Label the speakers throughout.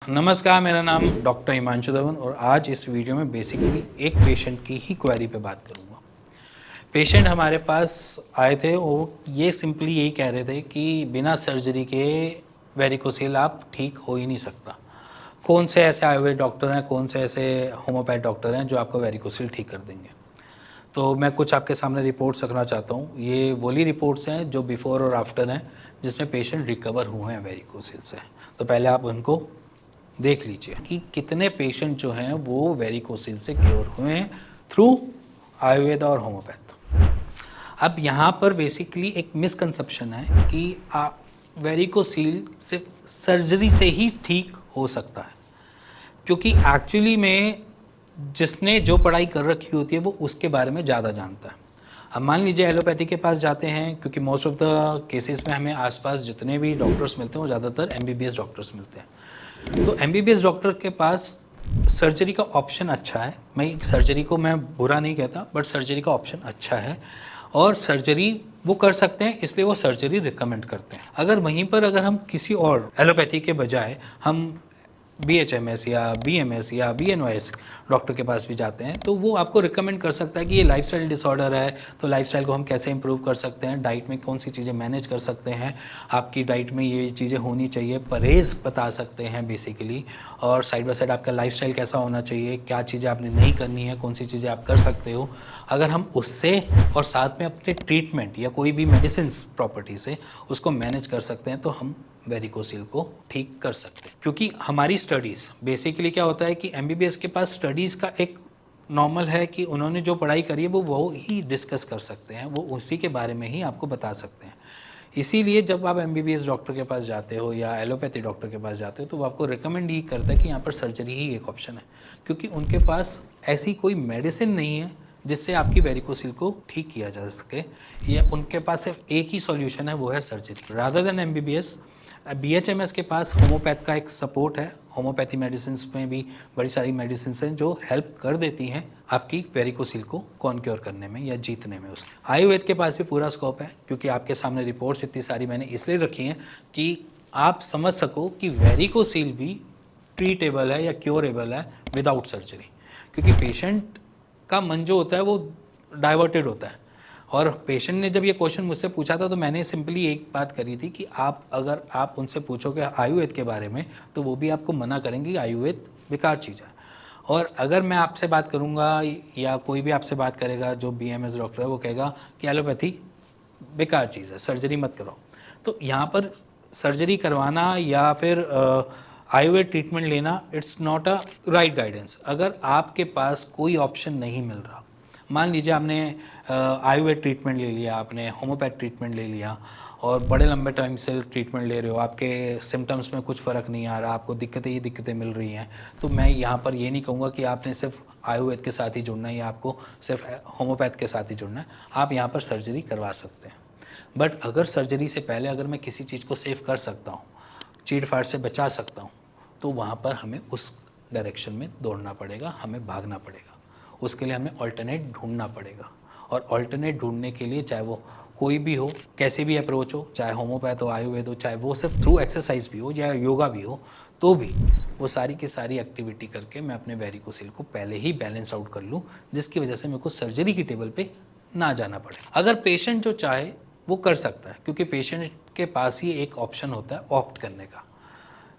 Speaker 1: नमस्कार, मेरा नाम डॉक्टर हिमांशु धवन और आज इस वीडियो में बेसिकली एक पेशेंट की ही क्वेरी पे बात करूँगा। पेशेंट हमारे पास आए थे और ये सिंपली यही कह रहे थे कि बिना सर्जरी के वेरिकोसिल आप ठीक हो ही नहीं सकता। कौन से ऐसे आयुर्वेद डॉक्टर हैं, कौन से ऐसे होम्योपैथ डॉक्टर हैं जो आपको वेरिकोसिल ठीक कर देंगे। तो मैं कुछ आपके सामने रिपोर्ट्स रखना चाहता हूँ। ये वही रिपोर्ट्स हैं जो बिफोर और आफ्टर हैं जिसमें पेशेंट रिकवर हुए हैं वेरिकोसिल से। तो पहले आप उनको देख लीजिए कि कितने पेशेंट जो हैं वो वेरिकोसिल से क्योर हुए हैं थ्रू आयुर्वेद और होम्योपैथ। अब यहाँ पर बेसिकली एक मिसकंसेप्शन है कि वेरिकोसिल सिर्फ सर्जरी से ही ठीक हो सकता है, क्योंकि एक्चुअली में जिसने जो पढ़ाई कर रखी होती है वो उसके बारे में ज़्यादा जानता है। अब मान लीजिए एलोपैथी के पास जाते हैं, क्योंकि मोस्ट ऑफ द केसेस में हमें आसपास जितने भी डॉक्टर्स मिलते हैं वो ज़्यादातर एमबीबीएस डॉक्टर्स मिलते हैं। तो एमबीबीएस डॉक्टर के पास सर्जरी का ऑप्शन अच्छा है। मैं सर्जरी को मैं बुरा नहीं कहता, बट सर्जरी का ऑप्शन अच्छा है और सर्जरी वो कर सकते हैं, इसलिए वो सर्जरी रिकमेंड करते हैं। अगर वहीं पर अगर हम किसी और एलोपैथी के बजाय हम BHMS या BMS या BNOS डॉक्टर के पास भी जाते हैं तो वो आपको रिकमेंड कर सकता है कि ये लाइफस्टाइल डिसऑर्डर है, तो लाइफस्टाइल को हम कैसे इंप्रूव कर सकते हैं, डाइट में कौन सी चीज़ें मैनेज कर सकते हैं, आपकी डाइट में ये चीज़ें होनी चाहिए, परहेज़ बता सकते हैं बेसिकली, और साइड बाय साइड आपका लाइफस्टाइल कैसा होना चाहिए, क्या चीज़ें आपने नहीं करनी है, कौन सी चीज़ें आप कर सकते हो। अगर हम उससे और साथ में अपने ट्रीटमेंट या कोई भी मेडिसिन प्रॉपर्टी से उसको मैनेज कर सकते हैं तो हम वेरिकोसिल को ठीक कर सकते हैं। क्योंकि हमारी स्टडीज़ बेसिकली क्या होता है कि एमबीबीएस के पास स्टडीज़ का एक नॉर्मल है कि उन्होंने जो पढ़ाई करी है वो ही डिस्कस कर सकते हैं, वो उसी के बारे में ही आपको बता सकते हैं। इसीलिए जब आप एमबीबीएस डॉक्टर के पास जाते हो या एलोपैथी डॉक्टर के पास जाते हो तो वो आपको रिकमेंड ही करता है कि यहाँ पर सर्जरी ही एक ऑप्शन है, क्योंकि उनके पास ऐसी कोई मेडिसिन नहीं है जिससे आपकी वेरिकोसिल को ठीक किया जा सके, या उनके पास सिर्फ एक ही सॉल्यूशन है, वो है surgery. Rather than MBBS, BHMS के पास होम्योपैथ का एक सपोर्ट है। होम्योपैथी मेडिसिन में भी बड़ी सारी मेडिसिन हैं जो हेल्प कर देती हैं आपकी वेरिकोसिल को कॉन्क्योर करने में या जीतने में। उसके आयुर्वेद के पास भी पूरा स्कोप है, क्योंकि आपके सामने रिपोर्ट्स इतनी सारी मैंने इसलिए रखी हैं कि आप समझ सको कि वेरिकोसिल भी ट्रीटेबल है या क्योरेबल है विदाउट सर्जरी। क्योंकि पेशेंट का मन जो होता है वो डाइवर्टेड होता है, और पेशेंट ने जब ये क्वेश्चन मुझसे पूछा था तो मैंने सिंपली एक बात करी थी कि अगर आप उनसे पूछोगे आयुर्वेद के बारे में तो वो भी आपको मना करेंगे कि आयुर्वेद बेकार चीज़ है। और अगर मैं आपसे बात करूँगा या कोई भी आपसे बात करेगा जो BMS डॉक्टर है, वो कहेगा कि एलोपैथी बेकार चीज़ है, सर्जरी मत कराओ। तो यहाँ पर सर्जरी करवाना या फिर आयुर्वेद ट्रीटमेंट लेना, it's not a right guidance. अगर आपके पास कोई ऑप्शन नहीं मिल रहा, मान लीजिए आपने आयुर्वेद ट्रीटमेंट ले लिया, आपने होम्योपैथ ट्रीटमेंट ले लिया और बड़े लंबे टाइम से ट्रीटमेंट ले रहे हो, आपके सिम्टम्स में कुछ फ़र्क नहीं आ रहा, आपको दिक्कतें ही दिक्कतें मिल रही हैं, तो मैं यहाँ पर ये नहीं कहूँगा कि आपने सिर्फ आयुर्वेद के साथ ही जुड़ना है या आपको सिर्फ होम्योपैथ के साथ ही जुड़ना है। आप यहाँ पर सर्जरी करवा सकते हैं, बट अगर सर्जरी से पहले अगर मैं किसी चीज़ को सेव कर सकता हूँ, चीड़ फाड़ से बचा सकता हूँ, तो वहाँ पर हमें उस डायरेक्शन में दौड़ना पड़ेगा, हमें भागना पड़ेगा। उसके लिए हमें ऑल्टरनेट ढूंढना पड़ेगा, और ऑल्टरनेट ढूंढने के लिए चाहे वो कोई भी हो, कैसे भी अप्रोच हो, चाहे होम्योपैथ हो, आयुर्वेद हो, चाहे वो सिर्फ थ्रू एक्सरसाइज भी हो या योगा भी हो, तो भी वो सारी की सारी एक्टिविटी करके मैं अपने वेरिकोसिल को पहले ही बैलेंस आउट कर लूँ, जिसकी वजह से मेरे को सर्जरी की टेबल पे ना जाना पड़े। अगर पेशेंट जो चाहे वो कर सकता है, क्योंकि पेशेंट के पास ही एक ऑप्शन होता है ऑप्ट करने का,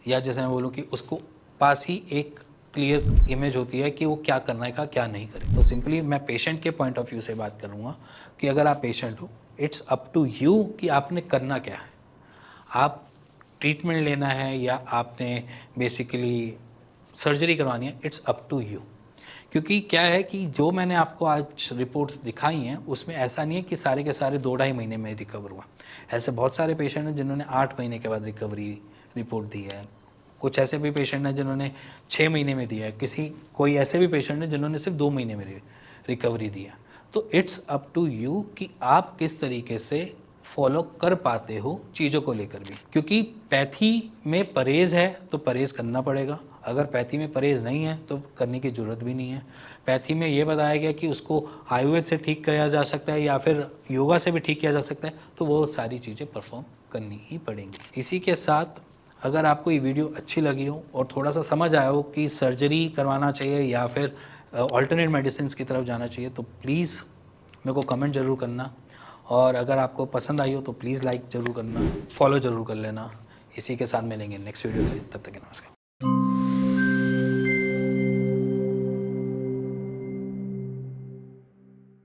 Speaker 1: या जैसे मैं बोलूँ कि उसको पास ही एक क्लियर इमेज होती है कि वो क्या करना है का क्या नहीं करे। तो सिंपली मैं पेशेंट के पॉइंट ऑफ व्यू से बात करूँगा कि अगर आप पेशेंट हो, इट्स अप टू यू कि आपने करना क्या है। आप ट्रीटमेंट लेना है या आपने बेसिकली सर्जरी करवानी है, इट्स अप टू यू। क्योंकि क्या है कि जो मैंने आपको आज रिपोर्ट्स दिखाई हैं उसमें ऐसा नहीं है कि सारे के सारे 2-2.5 महीने में रिकवर हुआ। ऐसे बहुत सारे पेशेंट हैं जिन्होंने 8 महीने के बाद रिकवरी रिपोर्ट दी है, कुछ ऐसे भी पेशेंट हैं जिन्होंने 6 महीने में दिया है, कोई ऐसे भी पेशेंट हैं जिन्होंने सिर्फ 2 महीने में रिकवरी दी है। तो इट्स अप टू यू कि आप किस तरीके से फॉलो कर पाते हो चीज़ों को लेकर भी। क्योंकि पैथी में परहेज़ है तो परहेज़ करना पड़ेगा, अगर पैथी में परहेज़ नहीं है तो करने की ज़रूरत भी नहीं है। पैथी में ये बताया गया कि उसको आयुर्वेद से ठीक किया जा सकता है या फिर योगा से भी ठीक किया जा सकता है, तो वो सारी चीज़ें परफॉर्म करनी ही पड़ेंगी। इसी के साथ अगर आपको ये वीडियो अच्छी लगी हो और थोड़ा सा समझ आया हो कि सर्जरी करवाना चाहिए या फिर ऑल्टरनेट मेडिसिन की तरफ जाना चाहिए, तो प्लीज़ मेरे को कमेंट ज़रूर करना। और अगर आपको पसंद आई हो तो प्लीज़ लाइक ज़रूर करना, फॉलो ज़रूर कर लेना। इसी के साथ मिलेंगे नेक्स्ट वीडियो के लिए, तब तक के नमस्कार।